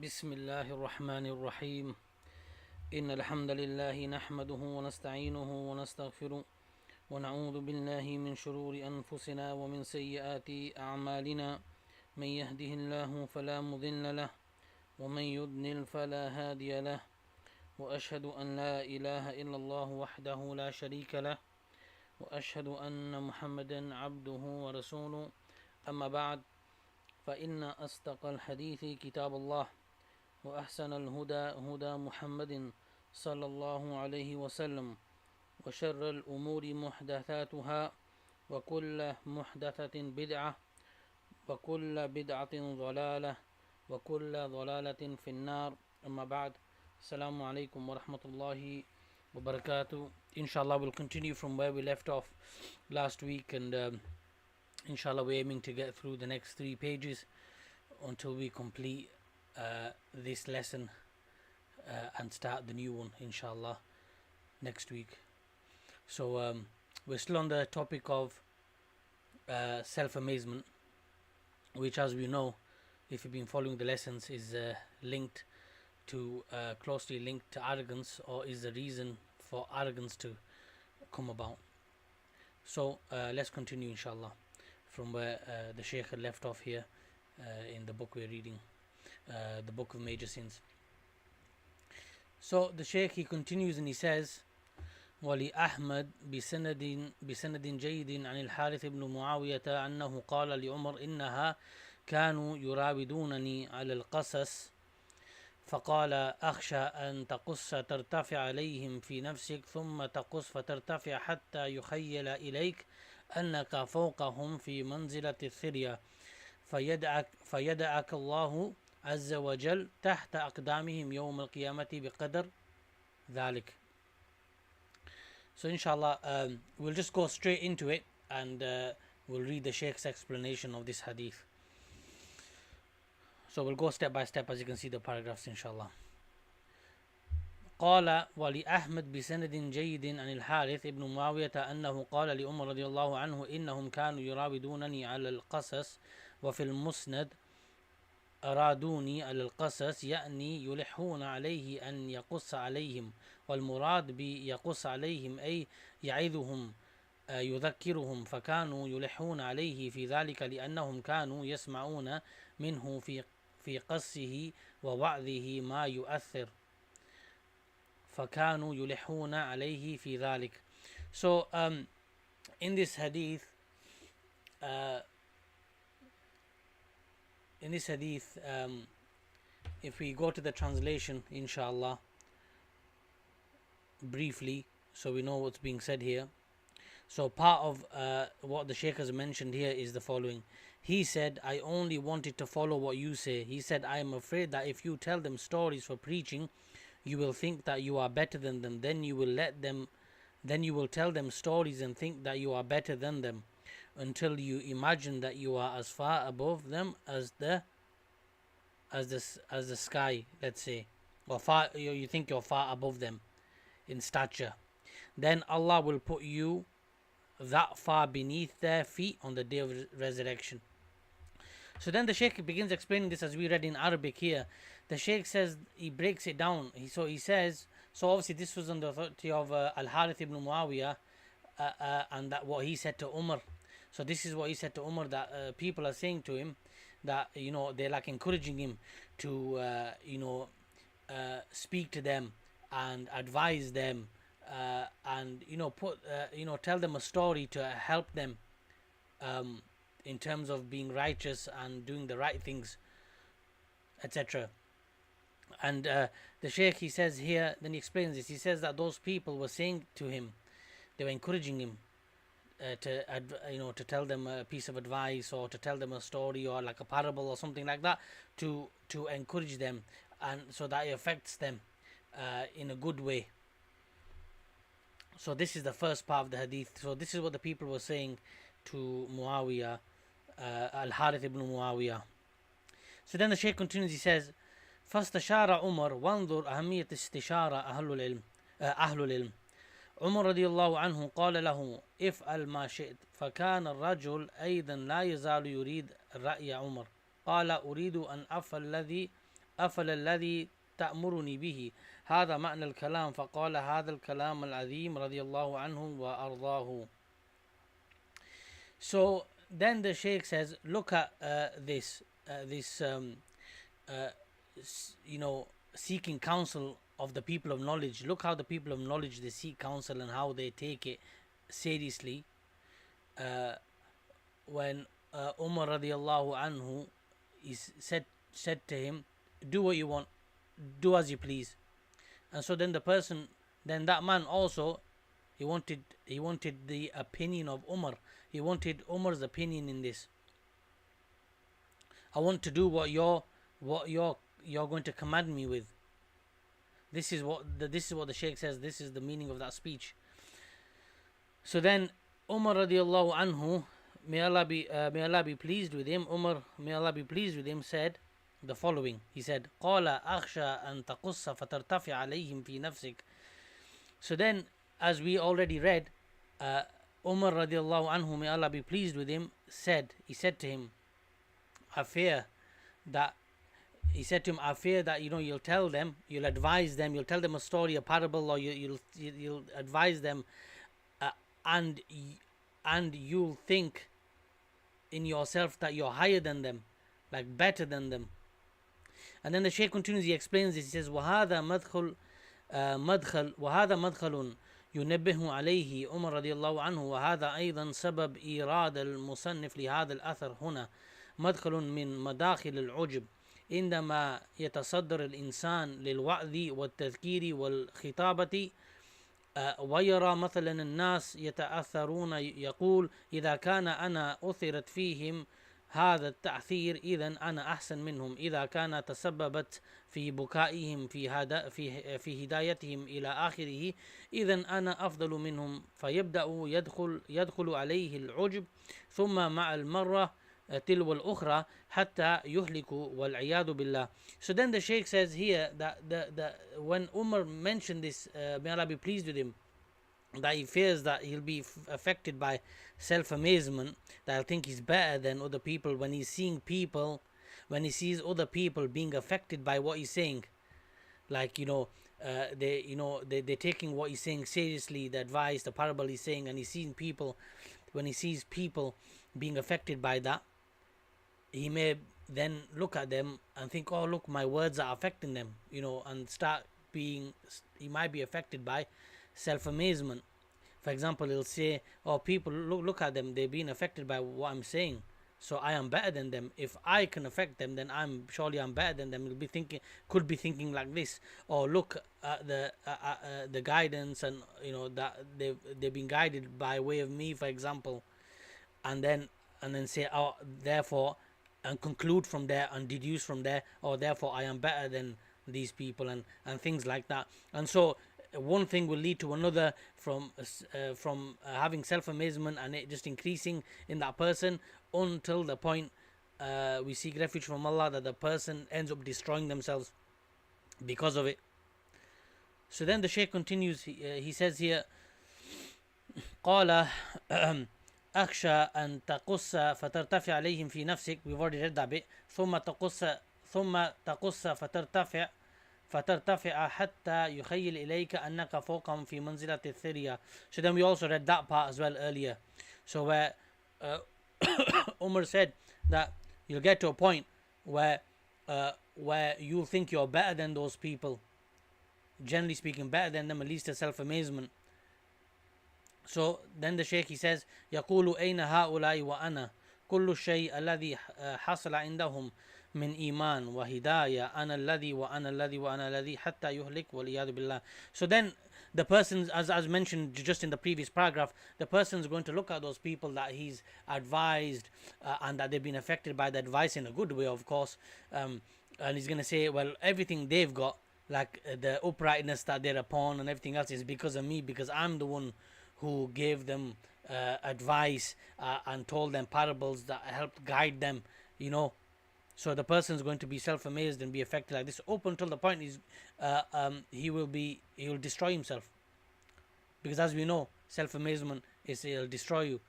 بسم الله الرحمن الرحيم إن الحمد لله نحمده ونستعينه ونستغفره ونعوذ بالله من شرور أنفسنا ومن سيئات أعمالنا من يهده الله فلا مضل له ومن يضلل فلا هادي له وأشهد أن لا إله إلا الله وحده لا شريك له وأشهد أن محمدا عبده ورسوله أما بعد فإن أصدق الحديث كتاب الله وأحسن الهدى هدى محمد صلى الله عليه وسلم وشر الأمور محدثاتها وكل محدثة بدعة وكل بدعة ضلالة وكل ضلالة في النار أما بعد السلام عليكم ورحمة الله وبركاته. Inshallah, we'll continue from where we left off last week, and inshallah we're aiming to get through the next 3 pages until we complete this lesson and start the new one inshallah next week. So we're still on the topic of self-amazement, which, as we know, if you've been following the lessons, is linked to closely linked to arrogance, or is the reason for arrogance to come about. So let's continue inshallah from where the Shaykh had left off here in the book we're reading, the book of major sins. So the Shaykh, he continues and he says, ولأحمد بسند جيد عن الحارث بن معاوية أنه قال لعمر إنها كانوا يراودونني على القصص فقال أخشى أن تقص ترتفع عليهم في نفسك ثم تقص فترتفع حتى يخيل إليك أنك فوقهم في منزلة الثريا فيدعك الله عز وجل تحت أقدامهم يوم القيامة بقدر ذلك. So inshallah we'll just go straight into it, and we'll read the Shaykh's explanation of this hadith. So we'll go step by step as you can see the paragraphs inshallah. قال ولأحمد بسند جيد عن الحارث ابن معاوية أنه قال لعمر رضي الله عنه إنهم كانوا يراودونني على القصص وفي المسند أرادوني على القصص يعني يلحون عليه أن يقص عليهم، والمراد بيقص عليهم أي يعظهم يذكرهم، فكانوا يلحون عليه في ذلك لأنهم كانوا يسمعون منه في قصه ووعظه ما يؤثر، فكانوا يلحون عليه في ذلك. So in this hadith if we go to the translation inshallah briefly, so we know what's being said here. So part of what the Shaykh has mentioned here is the following. He said, I only wanted to follow what you say. He said, I am afraid that if you tell them stories for preaching, you will think that you are better than them. Then you will tell them stories and think that you are better than them, until you imagine that you are as far above them as the sky, let's say, or far, you think you're far above them in stature. Then Allah will put you that far beneath their feet on the day of resurrection. So then the Shaykh begins explaining this as we read in Arabic here. The Shaykh says, he breaks it down. He says, so obviously this was on the authority of Al-Harith ibn Muawiyah, and that what he said to Umar. So this is what he said to Umar, that people are saying to him that, they're like encouraging him to, speak to them and advise them, and tell them a story to help them in terms of being righteous and doing the right things, etc. And the Shaykh, he says here, then he explains this. He says that those people were saying to him, they were encouraging him to tell them a piece of advice, or to tell them a story, or like a parable or something like that, to encourage them, and so that it affects them in a good way. So this is the first part of the hadith. So this is what the people were saying to Muawiyah, Al-Harith ibn Muawiyah. So then the Shaykh continues, he says, فاستشار عمر وانظر أهمية استشارة أهل العلم. عمر رضي الله عنه قال له افعل ما شئت، فكان الرجل أيضا لا يزال يريد رأي عمر. قال أريد أن أفعل الذي أفل الذي تأمرني به هذا معنى الكلام فقال هذا الكلام العظيم رضي الله عنه وأرضاه. So then the Shaykh says, look at this uh, seeking counsel of the people of knowledge. Look how the people of knowledge, they seek counsel and how they take it seriously. When Umar radiallahu anhu said to him, do what you want, do as you please. And so then that man also, he wanted the opinion of Umar. He wanted Umar's opinion in this. I want to do what you're going to command me with. This is what the Shaykh says. This is the meaning of that speech. So then Umar radiallahu anhu, may Allah be pleased with him, Umar, may Allah be pleased with him, said the following. He said, قال أخشى أن تقص فترتفع عليهم في نفسك. So then, as we already read, Umar radiallahu anhu, may Allah be pleased with him, he said to him, I fear that you'll tell them, you'll advise them, you'll tell them a story, a parable, or you'll advise them, and you'll think in yourself that you're higher than them, like better than them. And then the Shaykh continues, he explains this, he says, وهذا مدخل ينبه عليه عمر رضي الله عنه وهذا أيضا سبب إيراد المصنف لهذا الأثر هنا مدخل من مداخل العجب عندما يتصدر الإنسان للوعظ والتذكير والخطابة ويرى مثلا الناس يتأثرون يقول إذا كان أنا أثرت فيهم هذا التأثير إذا أنا أحسن منهم إذا كان تسببت في بكائهم في هدايتهم إلى آخره إذا أنا أفضل منهم فيبدأ يدخل عليه العجب ثم مع المرة تلو الأخرى حتى يهلك والعياذ بالله. So then the Shaykh says here that when Umar mentioned this, may Allah be pleased with him, that he fears that he'll be affected by self-amazement, that he'll think he's better than other people when he sees other people being affected by what he's saying, like they're taking what he's saying seriously, the advice, the parable he's saying, and when he sees people being affected by that, he may then look at them and think, oh look, my words are affecting them, and he might be affected by self-amazement. For example, he'll say, oh, people, look at them, they're being affected by what I'm saying, so I am better than them. If I can affect them, then I'm better than them. Could be thinking like this. Or look at the guidance, and that they've been guided by way of me, for example, and then say, oh, therefore, and conclude from there and deduce from there, or therefore I am better than these people, and things like that. And so one thing will lead to another from having self-amazement and it just increasing in that person until the point we seek refuge from Allah that the person ends up destroying themselves because of it. So then the Shaykh continues, he says here, قال أخشى أن تقص فترتفع عليهم في نفسك. We've already read that bit. ثم تقص فترتفع حتى يخيل إليك أنك فوقهم في منزلة الثريا. So then we also read that part as well earlier. So where Umar said that you'll get to a point where you'll think you're better than those people, generally speaking, better than them, at least to self-amazement. So then the Shaykh, he says, يقول أين هؤلاء وأنا كل الشيء الذي حصل عندهم من إيمان وهداية أنا الذي وأنا الذي وأنا الذي حتى يهلك والعياذ بالله. So then the person, as mentioned just in the previous paragraph, the person is going to look at those people that he's advised and that they've been affected by the advice in a good way, of course, and he's going to say, well, everything they've got, like the uprightness that they're upon and everything else, is because of me, because I'm the one who gave them advice and told them parables that helped guide them, So the person is going to be self-amazed and be affected like this up until the point he will destroy himself, because as we know, self-amazement will destroy you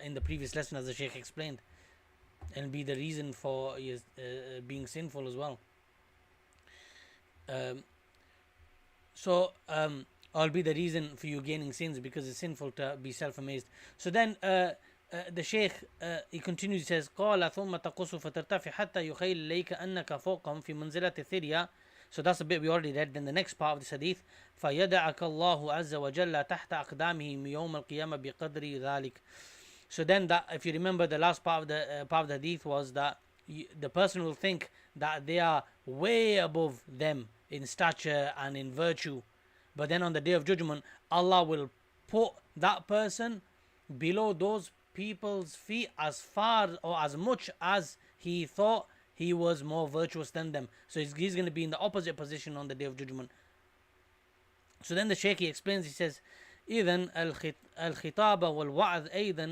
in the previous lesson, as the Shaykh explained, and be the reason for being sinful as well. Um, so I'll be the reason for you gaining sins, because it's sinful to be self-amazed. So then the Shaykh he continues, he says قال ثم تقص فترتفع حتى يخيل إليك أنك فوقهم في منزلة الثريا. So that's a bit we already read. Then the next part of this hadith, فيدعك الله عز وجل تحت أقدامه يوم القيامة بقدر ذلك. So then, that, if you remember, the last part of the hadith was that the person will think that they are way above them in stature and in virtue, but then on the day of judgment, Allah will put that person below those people's feet as far or as much as he thought he was more virtuous than them. So he's going to be in the opposite position on the day of judgment. So then the Shaykh explains, he says, إذن الخطاب والوعظ أيضا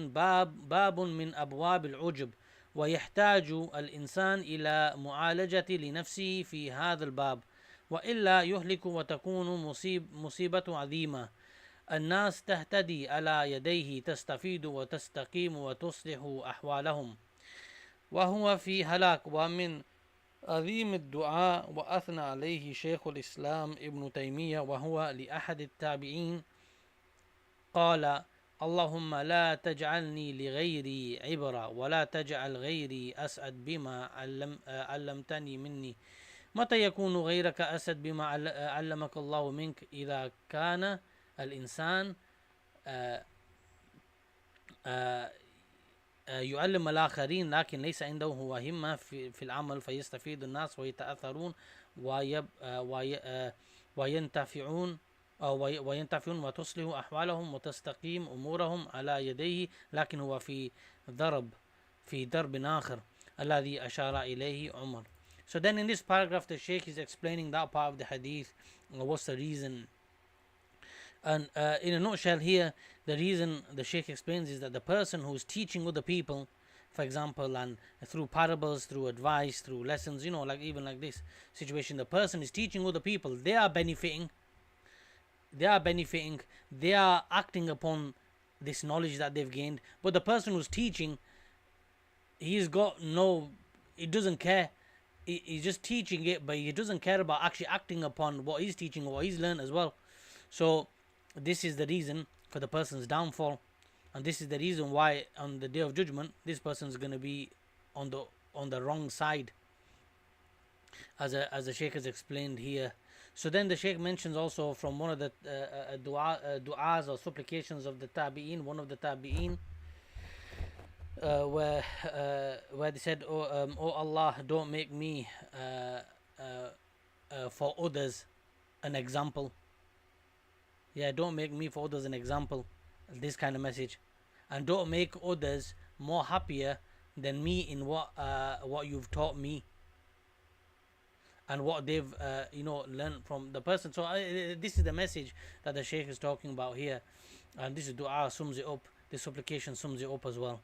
باب من أبواب العجب، ويحتاج الإنسان إلى معالجة لنفسه في هذا الباب، وإلا يهلك وتكون مصيبة عظيمة. الناس تهتدي على يديه، تستفيد وتستقيم وتصلح أحوالهم، وهو في هلاك. ومن عظيم الدعاء وأثنى عليه شيخ الإسلام ابن تيمية وهو لأحد التابعين قال: اللهم لا تجعلني لغيري عبرة، ولا تجعل غيري أسعد بما علمتني مني. متى يكون غيرك أسعد بما علمك الله منك؟ إذا كان الإنسان يعلم الآخرين لكن ليس عنده هو همة في العمل، فيستفيد الناس ويتأثرون وينتفعون وتصلح أحوالهم وتستقيم أمورهم على يديه، لكن هو في درب آخر الذي أشار إليه عمر. So then in this paragraph the Shaykh is explaining that part of the hadith, what's the reason. And in a nutshell here, the reason the Shaykh explains is that the person who's teaching other people, for example, and through parables, through advice, through lessons, like even like this situation, the person is teaching other people, they are benefiting, they are acting upon this knowledge that they've gained. But the person who's teaching, he doesn't care. He's just teaching it, but he doesn't care about actually acting upon what he's teaching or what he's learned as well. So this is the reason for the person's downfall, and this is the reason why on the day of judgment this person is going to be on the wrong side, as the Shaykh has explained here. So then the Shaykh mentions also from one of the du'as or supplications of the tabi'in, one of the tabi'in, where they said, oh Allah, don't make me for others an example. Don't make me for others an example. This kind of message, and don't make others more happier than me in what you've taught me and what they've learned from the person. So this is the message that the Shaykh is talking about here, and this dua sums it up. This supplication sums it up as well.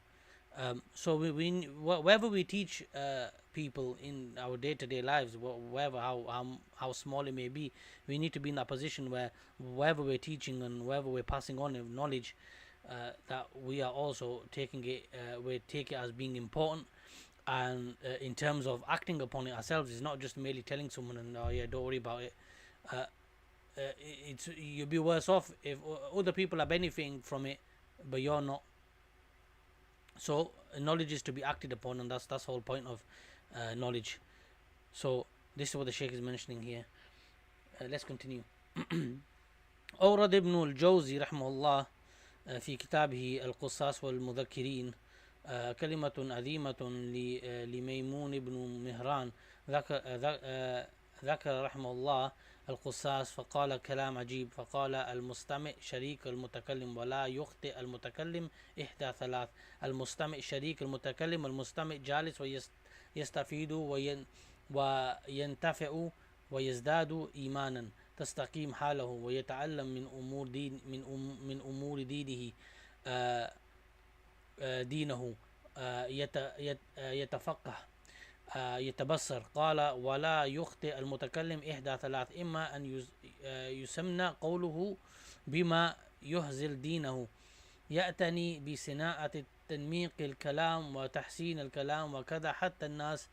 So wherever we teach people in our day-to-day lives, wherever how small it may be, we need to be in that position where wherever we're teaching and wherever we're passing on knowledge, that we are also taking it, we take it as being important. And in terms of acting upon it ourselves, it's not just merely telling someone and don't worry about it. You'll be worse off if other people are benefiting from it, but you're not. So knowledge is to be acted upon, and that's the whole point of knowledge. So this is what the Shaykh is mentioning here. Let's continue. أورد ابن الجوزي رحمه الله في كتابه القصاص والمذكرين كلمة عظيمة لميمون بن مهران، ذكر رحمه الله القصاص فقال كلام عجيب، فقال: المستمع شريك المتكلم ولا يخطئ المتكلم إحدى ثلاث. المستمع شريك المتكلم، المستمع جالس ويستفيد وينتفع ويزداد إيمانا، تستقيم حاله ويتعلم من أمور دينه يتفقه يتبصر. قال: ولا يخطئ المتكلم إحدى ثلاث، إما أن يسمن قوله بما يهزل دينه، يأتني بصناعة تنميق الكلام وتحسين الكلام وكذا حتى الناس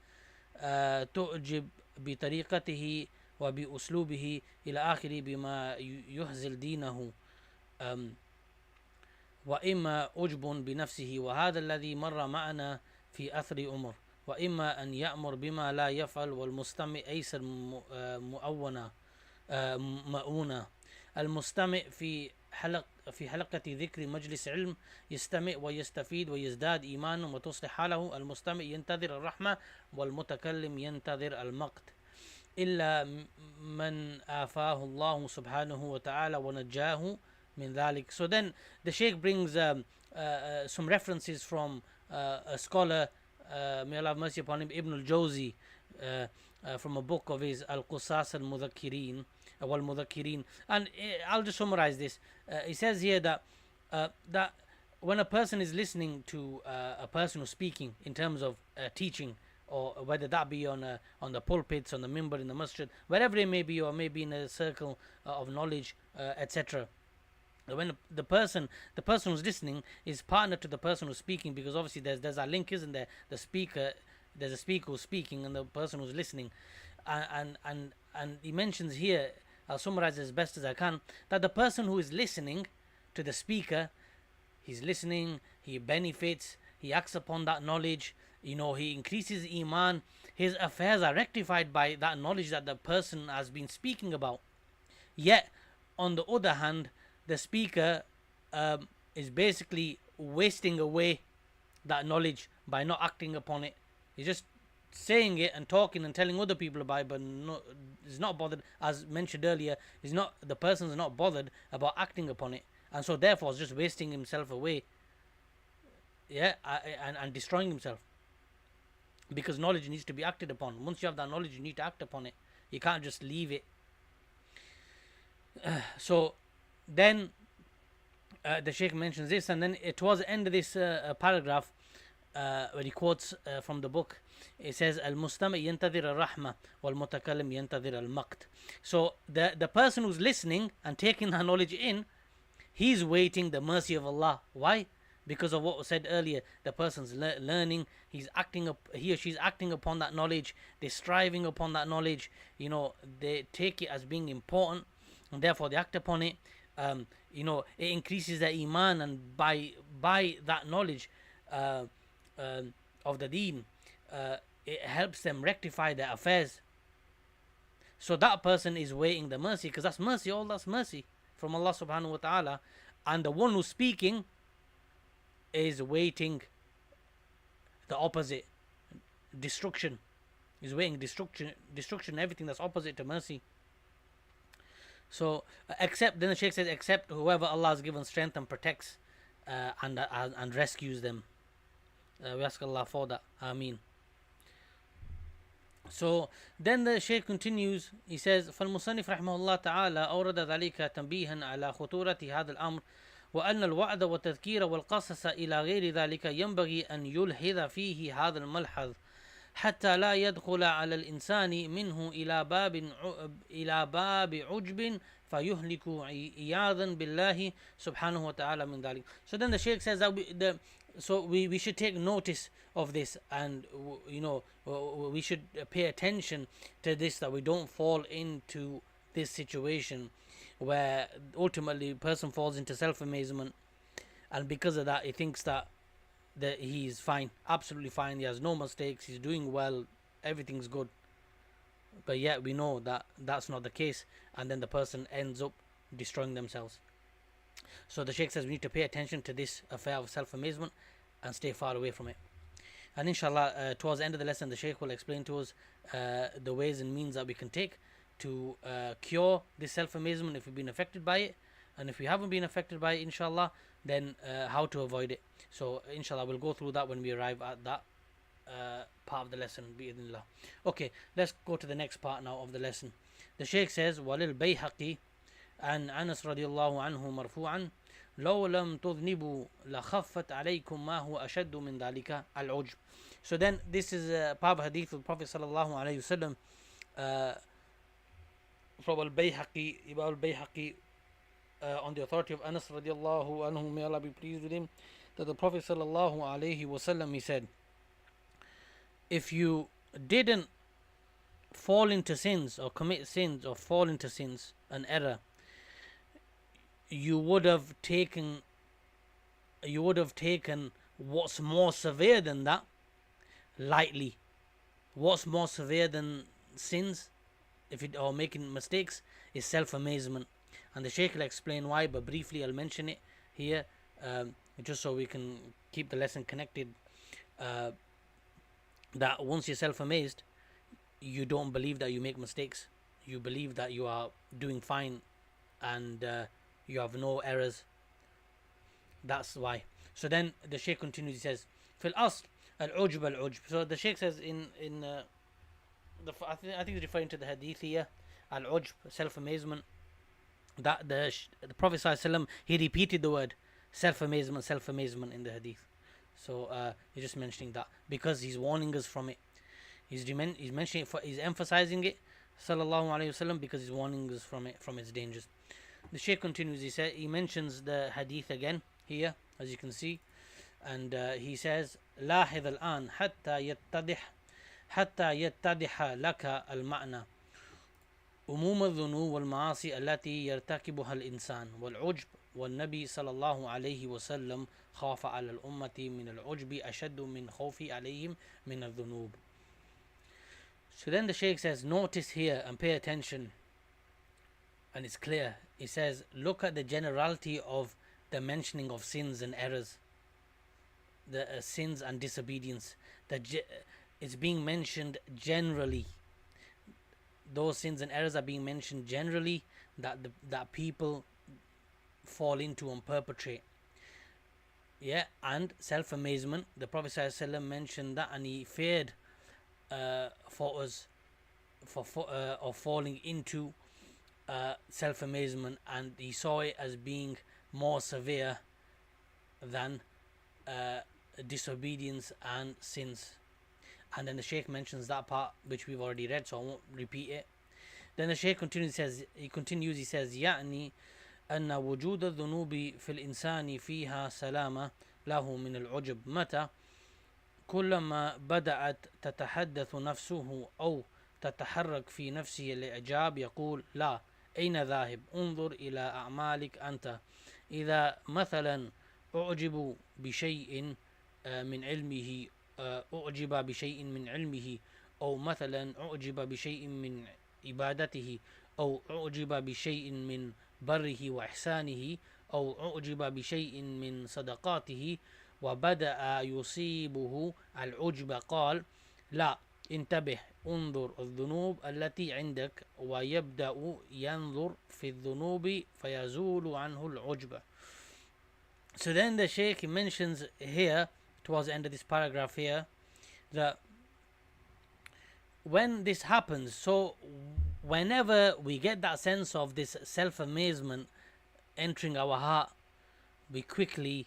تعجب بطريقته وبأسلوبه إلى آخره بما يهزل دينه وإما أجب بنفسه، وهذا الذي مر معنا في أثر أمر، وإما أن يأمر بما لا يفعل، والمستمع أيسر مؤونة. المستمع في حلقة ذكر مجلس علم يستمع ويستفيد ويزداد إيمانا وتصلح حاله. المستمع ينتظر الرحمة، والمتكلم ينتظر المقت، إلا من آفاه الله سبحانه وتعالى ونجاه من ذلك. So then the Shaykh brings some references from a scholar, may Allah have mercy upon him, Ibn al-Jawzi, from a book of his Al-Qusas al-Mudhakirin wal-Mudhakirin. And I'll just summarize this. He says here that that when a person is listening to a person who's speaking in terms of teaching, or whether that be on the pulpits, on the mimbar, in the masjid, wherever it may be, or maybe in a circle of knowledge, etc. When the person who's listening is partner to the person who's speaking, because obviously there's a link, isn't there? There's a speaker who's speaking and the person who's listening, and he mentions here, I'll summarize as best as I can, that the person who is listening to the speaker, he's listening, he benefits, he acts upon that knowledge, he increases iman, his affairs are rectified by that knowledge that the person has been speaking about. Yet on the other hand, the speaker is basically wasting away that knowledge by not acting upon it. He's just saying it and talking and telling other people about it, but is not bothered, as mentioned earlier, the person is not bothered about acting upon it, and so therefore is just wasting himself away, and destroying himself, because knowledge needs to be acted upon. Once you have that knowledge, you need to act upon it. You can't just leave it. So then the Shaykh mentions this, and then towards the end of this paragraph, where he quotes from the book, it says, Al-Mustami' yantadhir al-Rahma, wal-Mutakallim yantadhir al-Maqt. So the person who's listening and taking that knowledge in, he's waiting the mercy of Allah. Why? Because of what was said earlier. The person's learning, he or she's acting upon that knowledge, they're striving upon that knowledge, they take it as being important, and therefore they act upon it. It increases their iman, and by that knowledge of the deen, it helps them rectify their affairs. So that person is waiting the mercy, because that's mercy, all that's mercy from Allah subhanahu wa ta'ala. And the one who's speaking is waiting the opposite, destruction. Is waiting destruction, everything that's opposite to mercy. So then the Shaykh says, except whoever Allah has given strength and protects and rescues them. We ask Allah for that. Ameen. So then the Shaykh continues, he says, فالمصنف رحمه الله تعالى أورد ذلك تنبيها على خطورة هذا الأمر، وأن الوعد والتذكير والقصص إلى غير ذلك ينبغي أن يلحظ فيه هذا الملحظ، حتى لا يدخل على الإنسان منه إلى باب عجب فيهلك عياذا بالله سبحانه وتعالى من ذلك. So then the Shaykh says that we should take notice of this, and we should pay attention to this, that we don't fall into this situation where ultimately the person falls into self-amazement, and because of that he thinks that he's fine, absolutely fine, he has no mistakes, he's doing well, everything's good. But yet we know that that's not the case, and then the person ends up destroying themselves. So the Shaykh says we need to pay attention to this affair of self-amazement and stay far away from it. And inshallah, towards the end of the lesson, the Shaykh will explain to us the ways and means that we can take to cure this self-amazement if we've been affected by it, and if we haven't been affected by it, inshallah, then how to avoid it. So inshallah we'll go through that when we arrive at that part of the lesson, bi'idhnillah. Okay, let's go to the next part now of the lesson. The Shaykh says, وَلِلْبَيْحَقِ عن أنس رضي الله عنه مرفوعا لو لم تذنبوا لخفت عليكم ما هو أشد من ذلك العجب. So then this is a part of hadith of the Prophet sallallahu alayhi wasallam from Al-Bayhaqi, Imam Al-Bayhaqi, on the authority of Anas radiallahu anhu, may Allah be pleased with him, that the Prophet sallallahu alayhi wasallam, he said, if you didn't fall into sins or commit sins or fall into sins, an error, you would have taken what's more severe than that lightly. What's more severe than sins, if it or making mistakes, is self-amazement. And the Shaykh will explain why, but briefly I'll mention it here, just so we can keep the lesson connected. That once you're self-amazed, you don't believe that you make mistakes. You believe that you are doing fine, and you have no errors. That's why. So then the Shaykh continues. He says, "Fil asl al-ujb al-ujb." So the Shaykh says I think he's referring to the hadith here, al-ujb, self-amazement. That the Prophet ﷺ, he repeated the word self-amazement in the hadith. So he's just mentioning that because he's warning us from it. He's mentioning it he's emphasizing it, sallallahu alaihi wasallam, because he's warning us from it, from its dangers. The Shaykh continues. He mentions the hadith again here, as you can see, and he says, لاحظ الآن حتى يتضح لك المعنى أموم الذنوب والمعاصي التي يرتكبها الإنسان والعجب والنبي صلى الله عليه وسلم خاف على الأمة من العجب أشد من خوفه عليهم من الذنوب. So then the Shaykh says, notice here and pay attention, and it's clear. He says, look at the generality of the mentioning of sins and errors, the sins and disobedience. It's being mentioned generally. Those sins and errors are being mentioned generally, that people fall into and perpetrate. Yeah, and self-amazement. The Prophet ﷺ mentioned that, and he feared for us of falling into self-amazement, and he saw it as being more severe than disobedience and sins. And then the Shaykh mentions that part, which we've already read, so I won't repeat it. Then the Shaykh continues. He says, يعني أن وجود الذنوب في الإنسان فيها سلامة له من العجب متى كلما بدأت تتحدث نفسه أو تتحرك في نفسه الإعجاب يقول لا أين ذاهب انظر إلى أعمالك أنت. إذا مثلا أعجب بشيء من علمه أعجب بشيء من علمه، أو مثلا أعجب بشيء من عبادته، أو أعجب بشيء من بره وإحسانه، أو أعجب بشيء من صدقاته وبدأ يصيبه العجب قال لا انتبه انظر الذنوب التي عندك، ويبدأ ينظر في الذنوب فيزول عنه العجب. So then the Shaykh mentions here, towards the end of this paragraph here, that when this happens, so whenever we get that sense of this self-amazement entering our heart, we quickly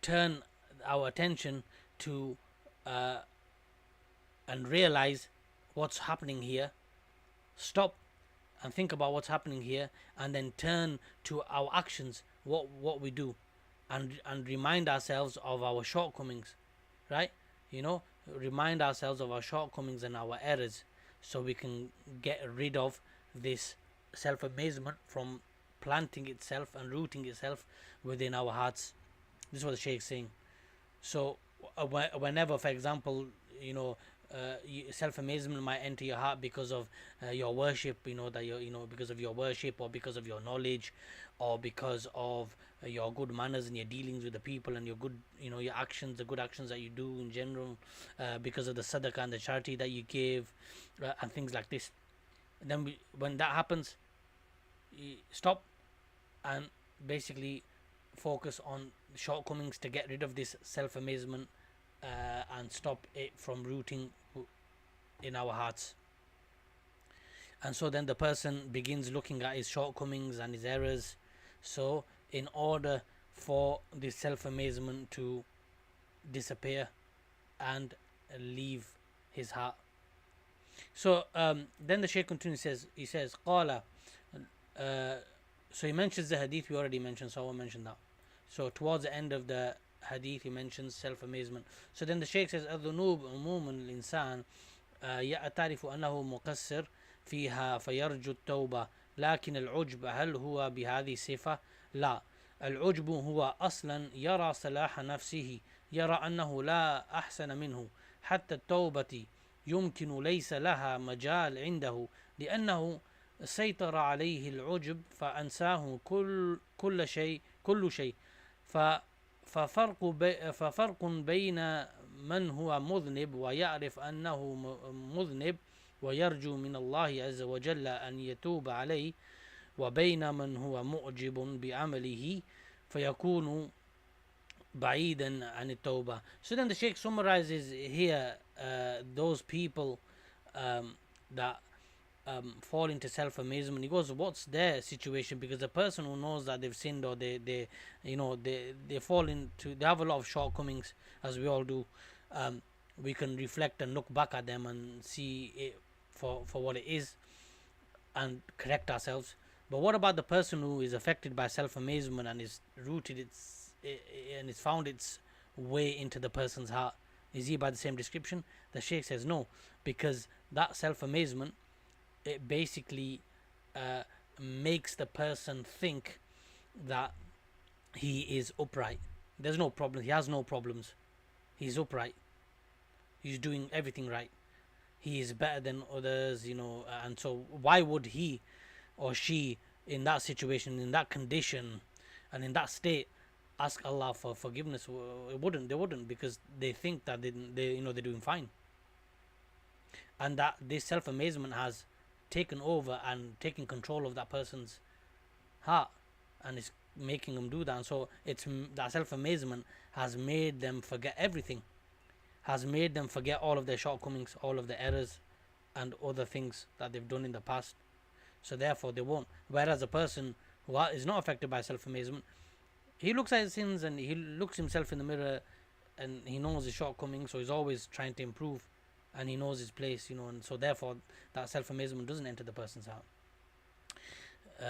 turn our attention to and realize what's happening here, stop and think about what's happening here, and then turn to our actions, what we do, and remind ourselves of our shortcomings, right? Remind ourselves of our shortcomings and our errors, so we can get rid of this self-amazement from planting itself and rooting itself within our hearts. This is what the Shaykh is saying. So whenever, for example, self-amazement might enter your heart because of your worship, because of your worship, or because of your knowledge, or because of your good manners and your dealings with the people, and your good, your actions, the good actions that you do in general, because of the sadaqah and the charity that you give, and things like this. And then when that happens, you stop and basically focus on shortcomings to get rid of this self-amazement, and stop it from rooting in our hearts. And so then the person begins looking at his shortcomings and his errors. So in order for this self-amazement to disappear and leave his heart. So then the Shaykh continues, he says qala, so he mentions the hadith we already mentioned, so I won't mention that. So towards the end of the hadith he mentions self-amazement. So then the Shaykh says الذنوب عموما الإنسان تعرف أنه مقصر فيها فيرجو التوبة، لكن العجب هل هو بهذه الصفة؟ لا، العجب هو أصلا يرى صلاح نفسه، يرى أنه لا أحسن منه، حتى التوبة يمكن ليس لها مجال عنده، لأنه سيطر عليه العجب فأنساه كل شيء. ففرق بين من هو مذنب ويعرف أنه مذنب ويرجو من الله عز وجل أن يتوب عليه، وبين من هو معجب بعمله فيكون بعيدا عن التوبة. So then the Shaykh summarizes here those people that fall into self-amazement. He goes, what's their situation? Because the person who knows that they've sinned, or they fall into, they have a lot of shortcomings, as we all do. We can reflect and look back at them and see it for what it is and correct ourselves. But what about the person who is affected by self-amazement and is rooted and it's found its way into the person's heart? Is he by the same description? The Shaykh says no, because that self-amazement, it basically makes the person think that he is upright. There's no problem. He has no problems. He's upright. He's doing everything right. He is better than others, and so why would he or she, in that situation, in that condition, and in that state, ask Allah for forgiveness? They wouldn't, because they think that they're doing fine, and that this self-amazement has taken over and taken control of that person's heart, and it's making them do that. And so it's that self-amazement has made them forget everything, has made them forget all of their shortcomings, all of the errors and other things that they've done in the past. So therefore they won't. Whereas a person who is not affected by self-amazement, he looks at his sins and he looks himself in the mirror and he knows his shortcomings, so he's always trying to improve, and he knows his place, and so therefore that self-amazement doesn't enter the person's heart.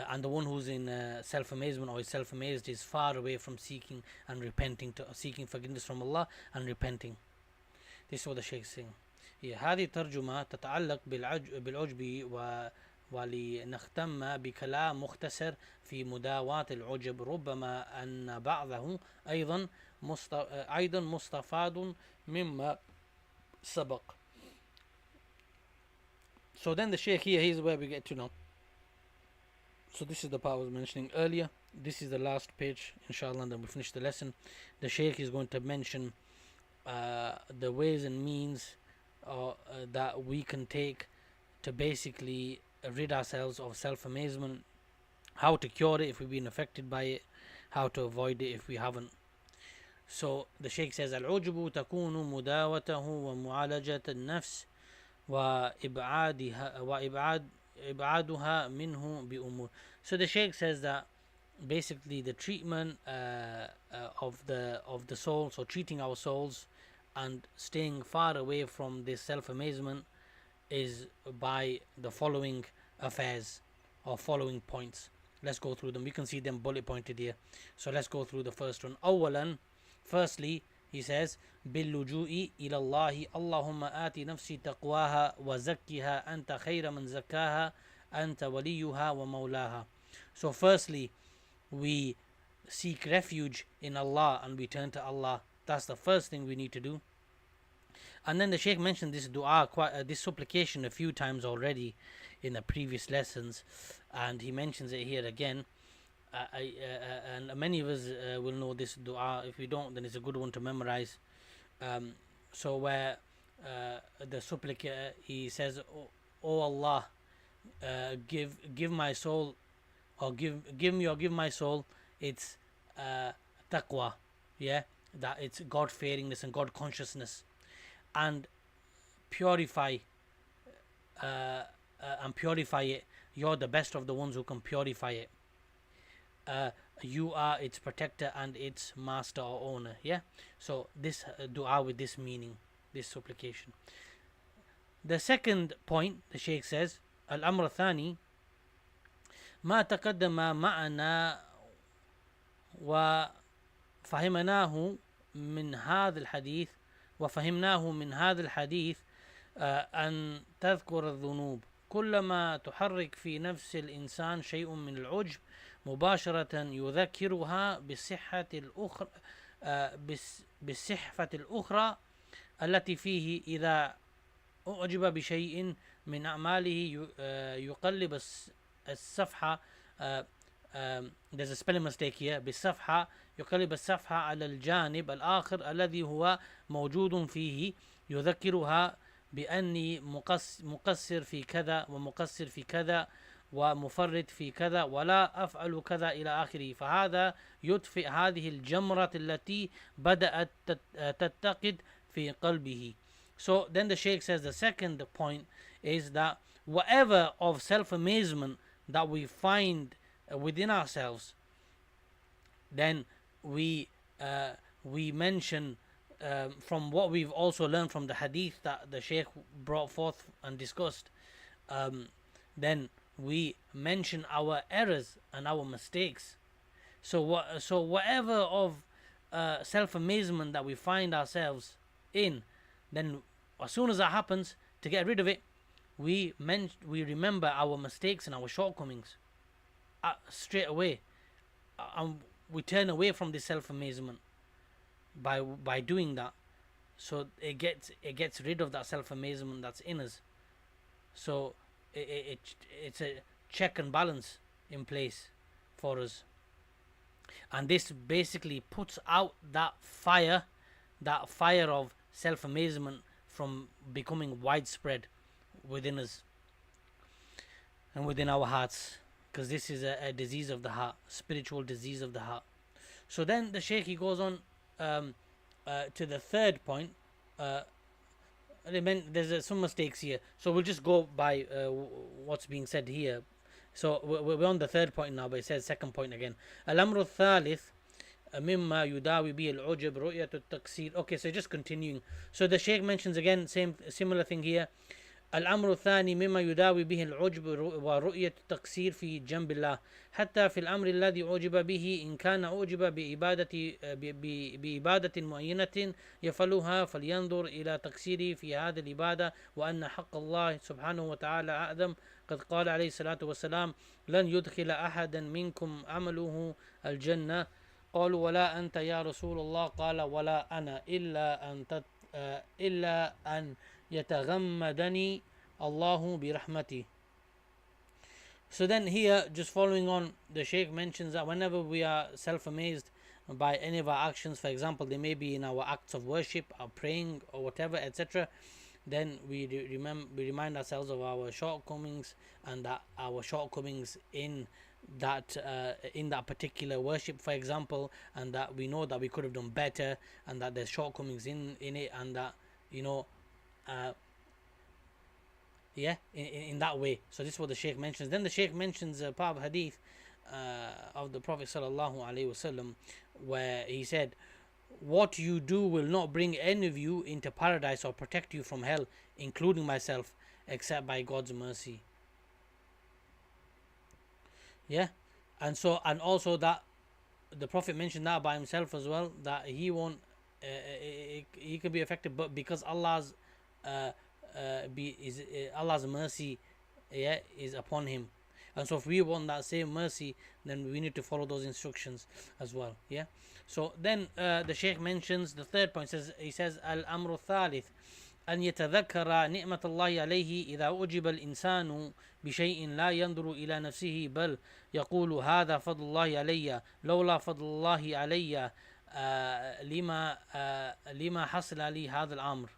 And the one who's in self-amazement or is self-amazed is far away from seeking and repenting, seeking forgiveness from Allah and repenting. This is what the Shaykh is saying. هذه ترجمة تتعلق بالعجب ولنختم بكلام مختصر في مداواة العجب، ربما أن بعضه أيضا مستفاد مما سبق. So then the Shaykh here's where we get to now. So this is the part I was mentioning earlier. This is the last page, inshallah, and then we finish the lesson. The Shaykh is going to mention the ways and means that we can take to basically rid ourselves of self-amazement, how to cure it if we've been affected by it, how to avoid it if we haven't. So the Shaykh says, العجب تكون مداوته ومعالجة النفس وإبعادها منه بأمور. So the Shaykh says that basically the treatment of the soul, so treating our souls and staying far away from this self-amazement, is by the following affairs or following points. Let's go through them. We can see them bullet pointed here. So let's go through the first one. أولا, firstly, he says, باللجوء إلى الله اللهم آتي نفسي تقواها وزكها أنت خير من زكاها أنت وليها ومولاها. So firstly, we seek refuge in Allah and we turn to Allah. That's the first thing we need to do. And then the Shaykh mentioned this dua, this supplication a few times already in the previous lessons, and he mentions it here again. And many of us will know this dua. If we don't, then it's a good one to memorize. So where the supplicator, he says, "O Allah, give my soul, or give my soul its taqwa, that it's God fearingness and God consciousness, and purify it. You're the best of the ones who can purify it. You are its protector and its master or owner." So this dua with this meaning, this supplication. The second point, the Shaykh says, الأمر الثاني ما تقدم معنا وفهمناه من هذا الحديث أن تذكر الذنوب كلما تحرك في نفس الإنسان شيء من العجب مباشرة يذكرها بالصحفة الأخرى التي فيه إذا أعجب بشيء من أعماله يقلب الصفحة. there's a spelling mistake here. بالصفحة يقلب الصفحة على الجانب الآخر الذي هو موجود فيه يذكرها بأني مقصر في كذا ومقصر في كذا ومفرط في كذا ولا أفعل كذا إلى آخره. فهذا يطفئ هذه الجمرة التي بدأت تتقد في قلبه. So then the Shaykh says the second point is that whatever of self-amazement that we find within ourselves, then we mention from what we've also learned from the hadith that the Shaykh brought forth and discussed, then we mention our errors and our mistakes. So whatever of self-amazement that we find ourselves in, then as soon as that happens, to get rid of it, we remember our mistakes and our shortcomings straight away, and we turn away from this self-amazement by doing that. So it gets rid of that self-amazement that's in us. So it's a check and balance in place for us, and this basically puts out that fire of self-amazement from becoming widespread within us and within our hearts, because this is a disease of the heart, spiritual disease of the heart. So then the Shaykh, he goes on to the third point. There's some mistakes here, so we'll just go by what's being said here. So we're on the third point now, but it says second point again. Al-amru thalith مما يداوي به العجب رؤية التقصير. Okay, so just continuing. So the Shaykh mentions again similar thing here. الأمر الثاني مما يداوي به العجب ورؤية التقصير في جنب الله حتى في الأمر الذي أعجب به إن كان أعجب بإبادة معينة يفعلها فلينظر إلى تقصيره في هذه الإبادة وأن حق الله سبحانه وتعالى أعظم. قد قال عليه الصلاة والسلام لن يدخل أحدا منكم عمله الجنة. قالوا ولا أنت يا رسول الله؟ قال ولا أنا إلا أن يتغمدني الله برحمته. So then here, just following on, the Shaykh mentions that whenever we are self-amazed by any of our actions, for example, they may be in our acts of worship, our praying or whatever, etc., then we remind ourselves of our shortcomings, and that our shortcomings in that particular worship, for example, and that we know that we could have done better, and that there's shortcomings in it, and that, you know, in that way. So this is what the Shaykh mentions. Then the Shaykh mentions a part of hadith of the Prophet sallallahu alaihi wasallam, where he said, what you do will not bring any of you into paradise or protect you from hell, including myself, except by God's mercy. Yeah, and also that the Prophet mentioned that by himself as well, that he won't he can be affected, but because Allah's Allah's mercy, yeah, is upon him. And so if we want that same mercy, then we need to follow those instructions as well. Yeah. So then the Shaykh mentions the third point. He says al-amru thalith أن يتذكر نعمة الله عليه إذا أعجب الإنسان بشيء لا ينظر إلى نفسه بل يقول هذا فضل الله علي لولا فضل الله علي لما حصل لي هذا الأمر.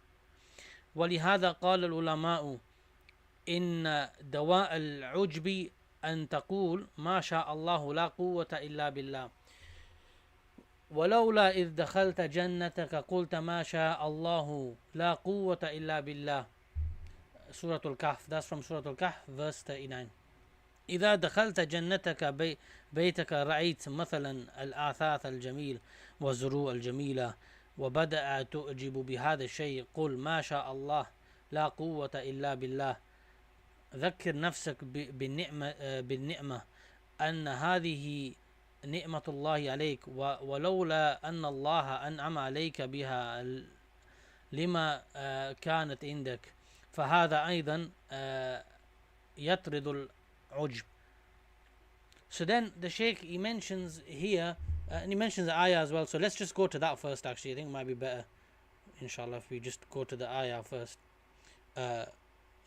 ولهذا قال العلماء إن دواء العجب أن تقول ما شاء الله لا قوة إلا بالله ولولا إذ دخلت جنتك قلت ما شاء الله لا قوة إلا بالله. Surah Al-Kahf, that's from Surah Al-Kahf, verse 39. إذا دخلت جنتك بيتك رأيت مثلا الآثاث الجميل والزروع الجميلة وبدأ تعجب بهذا الشيء قل ما شاء الله لا قوة إلا بالله. ذكر نفسك بالنعمة أن هذه نعمة الله عليك ولولا أن الله أنعم عليك بها لما كانت عندك. فهذا أيضا يطرد العجب. So then the Shaykh, he mentions here, and he mentions the ayah as well. So let's just go to that first. Actually, I think it might be better, inshallah, if we just go to the ayah first. I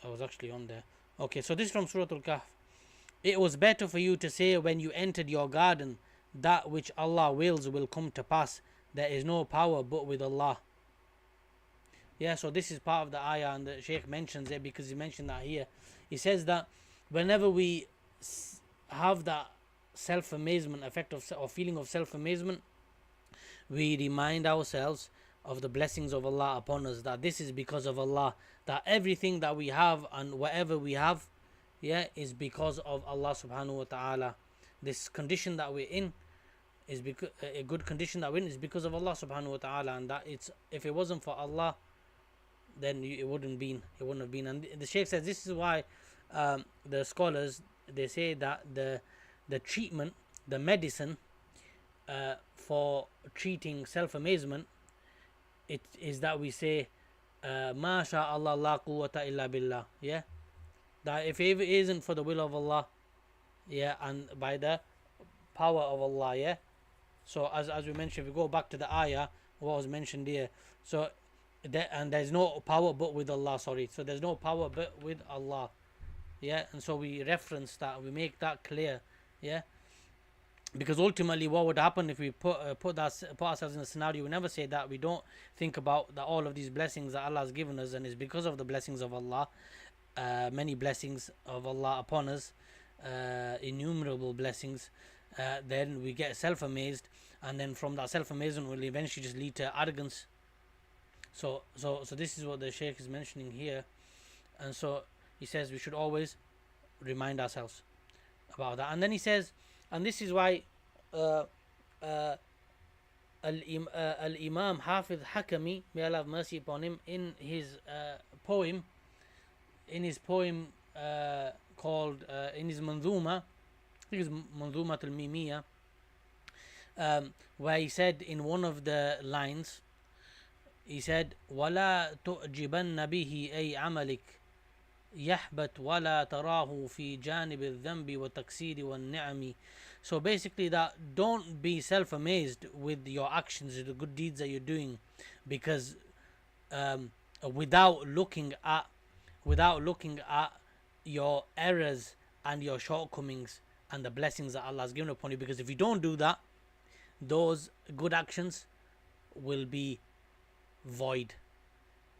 was actually on there. Okay, so this is from Surah Al-Kahf. It was better for you to say when you entered your garden, that which Allah wills will come to pass. There is no power but with Allah. Yeah, so this is part of the ayah, and the Shaykh mentions it because he mentioned that here. He says that whenever we have that self-amazement effect of, or feeling of self-amazement, we remind ourselves of the blessings of Allah upon us, that this is because of Allah, that everything that we have and whatever we have, yeah, is because of Allah subhanahu wa ta'ala. This condition that we're in is because a good condition that we're in is because of Allah subhanahu wa ta'ala, and that it's, if it wasn't for Allah, then it wouldn't have been. And the Shaykh says this is why the scholars, they say that the treatment, the medicine for treating self-amazement, it is that we say Ma sha Allah la quwwata illa billah. Yeah, that if it isn't for the will of Allah, yeah, and by the power of Allah, yeah. So as we mentioned, if we go back to the ayah, what was mentioned here, so and there's no power but with Allah, sorry, so there's no power but with Allah, yeah. And so we reference that, we make that clear, yeah, because ultimately what would happen if we put ourselves in a scenario, we never say that, we don't think about that all of these blessings that Allah has given us, and it's because of the blessings of Allah, many blessings of Allah upon us, innumerable blessings, then we get self-amazed, and then from that self-amazement will eventually just lead to arrogance. So this is what the Shaykh is mentioning here, and so he says we should always remind ourselves about that. And then he says, and this is why Al-Imam Hafiz Hakami, may Allah have mercy upon him, in his poem called in his Manzuma, I think it's Manzumat al-Mimiyya, where he said in one of the lines, he said, وَلَا تُعْجِبَنَّ بِهِ أَيْ عَمَلِكَ يَحْبَتْ وَلَا تَرَاهُ فِي جَانِبِ الذَّنْبِ وَالتَّقْصِيرِ وَالنِّعَمِ. So basically that, don't be self-amazed with your actions, the good deeds that you're doing, because without looking at your errors and your shortcomings and the blessings that Allah has given upon you, because if you don't do that, those good actions will be void.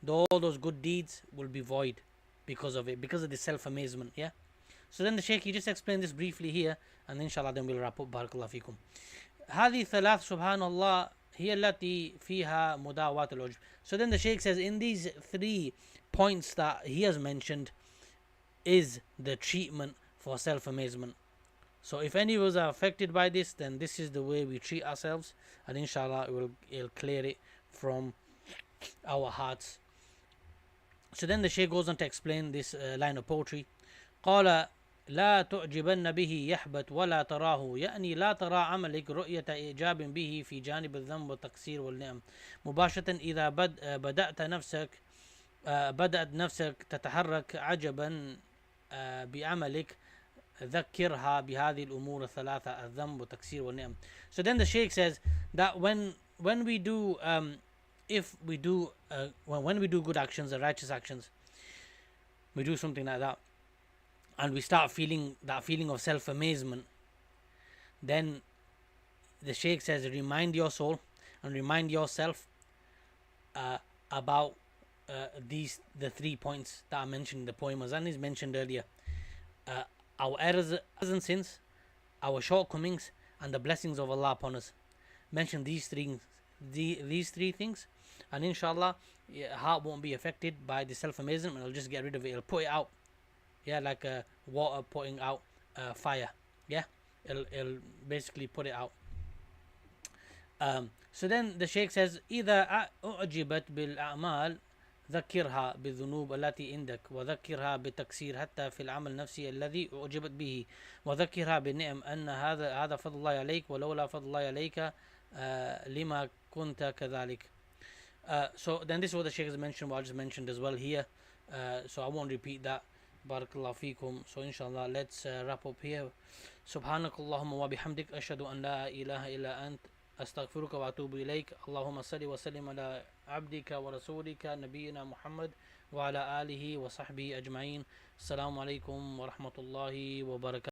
All those good deeds will be void because of it, because of the self-amazement, yeah. So then the Shaykh, he just explained this briefly here, and inshallah then we'll wrap up. Barakallahu fikum. هذه ثلاث سبحان الله هي التي فيها مداواة العجب. So then the Shaykh says, in these 3 points that he has mentioned is the treatment for self-amazement. So if any of us are affected by this, then this is the way we treat ourselves, and inshallah it'll clear it from our hearts. So then the Shaykh goes on to explain this line of poetry. قال لا تعجبن به يحبت ولا تراه، يعني لا ترى عملك رؤية إعجاب به في جانب الذنب والتقصير والنعم مباشرة إذا بدأت نفسك تتحرك عجبا بعملك ذكرها بهذه الأمور الثلاثة الذنب والتقصير والنعم. So then the Shaykh says that when we do when we do good actions and righteous actions, we do something like that, and we start feeling that feeling of self-amazement, then the Shaykh says, remind your soul and remind yourself about the 3 points that are mentioned in the poem, as is mentioned earlier, our errors and sins, our shortcomings, and the blessings of Allah upon us. Mention these 3 things, and inshallah your heart won't be affected by the self-amazement. It'll just get rid of it, it'll put it out, yeah, like water putting out fire, yeah, it'll basically put it out. So then the Shaykh says, إذا أعجبت بالأعمال ذكرها بالذنوب التي عندك وذكرها بالتقصير حتى في العمل النفسي الذي أعجبت به وذكرها بالنعم أن هذا فضل الله عليك ولولا فضل الله عليك لما كنت كذلك. So then this is what the Shaykh has mentioned, what I just mentioned as well here. So I won't repeat that. Barakallahu feekum. So inshallah, let's wrap up here. Subhanakallahumma wa bihamdik ashhadu an la ilaha illa ant astaghfiruka wa atubu ilayk. Allahumma salli wa sallim ala abdika wa rasulika nabiyyina Muhammad wa ala alihi wa sahbihi ajma'in. Assalamu alaikum wa rahmatullahi wa barakatuh.